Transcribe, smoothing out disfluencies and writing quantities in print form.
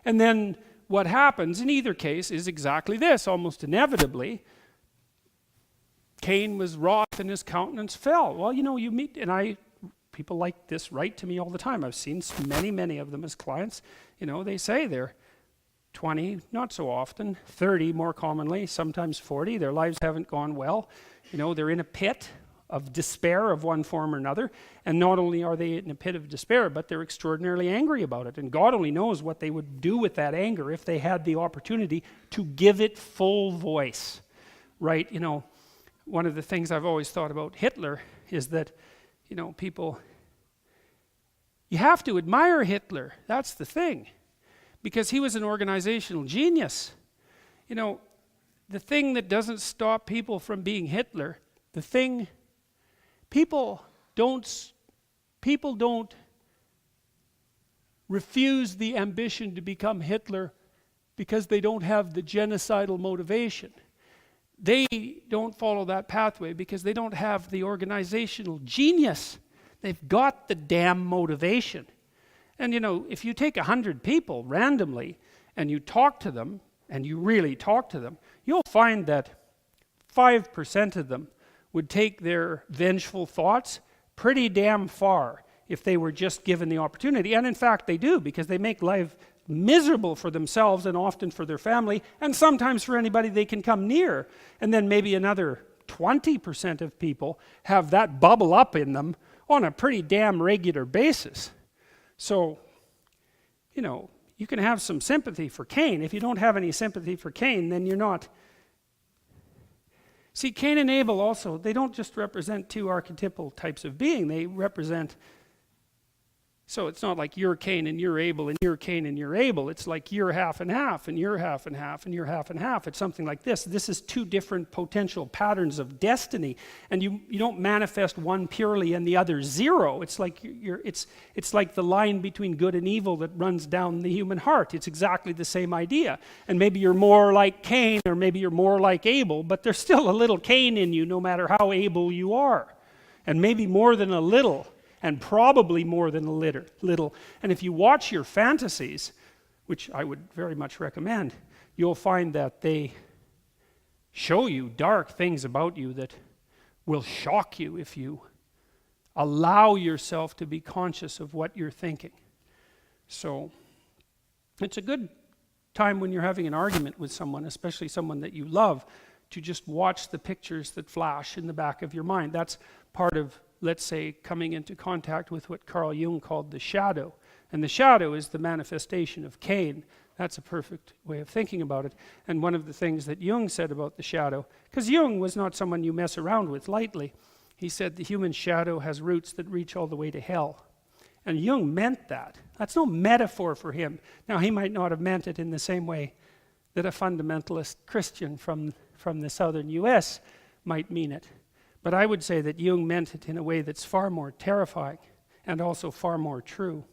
And then what happens in either case is exactly this, almost inevitably. Cain was wroth and his countenance fell. Well, you meet, people like this write to me all the time. I've seen many of them as clients. They say they're 20, not so often, 30 more commonly, sometimes 40. Their lives haven't gone well. They're in a pit of despair of one form or another. And not only are they in a pit of despair, but they're extraordinarily angry about it. And God only knows what they would do with that anger if they had the opportunity to give it full voice. Right? One of the things I've always thought about Hitler is that, people, you have to admire Hitler. That's the thing. Because he was an organizational genius. The thing that doesn't stop people from being Hitler, people don't refuse the ambition to become Hitler because they don't have the genocidal motivation. They don't follow that pathway because they don't have the organizational genius. They've got the damn motivation. And if you take 100 people randomly and you talk to them, and you really talk to them, you'll find that 5% of them would take their vengeful thoughts pretty damn far if they were just given the opportunity. And in fact, they do, because they make life miserable for themselves and often for their family, and sometimes for anybody they can come near. And then maybe another 20% of people have that bubble up in them on a pretty damn regular basis. So, you can have some sympathy for Cain. If you don't have any sympathy for Cain, then you're not. See, Cain and Abel also, they don't just represent two archetypal types of being. They represent, so it's not like you're Cain and you're Abel and you're Cain and you're Abel. It's like you're half and half and you're half and half and you're half and half. It's something like this. This is two different potential patterns of destiny. And you don't manifest one purely and the other zero. It's like it's like the line between good and evil that runs down the human heart. It's exactly the same idea. And maybe you're more like Cain or maybe you're more like Abel, but there's still a little Cain in you no matter how able you are. And maybe more than a little. And probably more than a little. And if you watch your fantasies, which I would very much recommend, you'll find that they show you dark things about you that will shock you if you allow yourself to be conscious of what you're thinking. So it's a good time when you're having an argument with someone, especially someone that you love, to just watch the pictures that flash in the back of your mind. That's part of, let's say, coming into contact with what Carl Jung called the shadow. And the shadow is the manifestation of Cain. That's a perfect way of thinking about it. And one of the things that Jung said about the shadow, because Jung was not someone you mess around with lightly, he said the human shadow has roots that reach all the way to hell. And Jung meant that. That's no metaphor for him. Now, he might not have meant it in the same way that a fundamentalist Christian from the southern U.S. might mean it. But I would say that Jung meant it in a way that's far more terrifying and also far more true.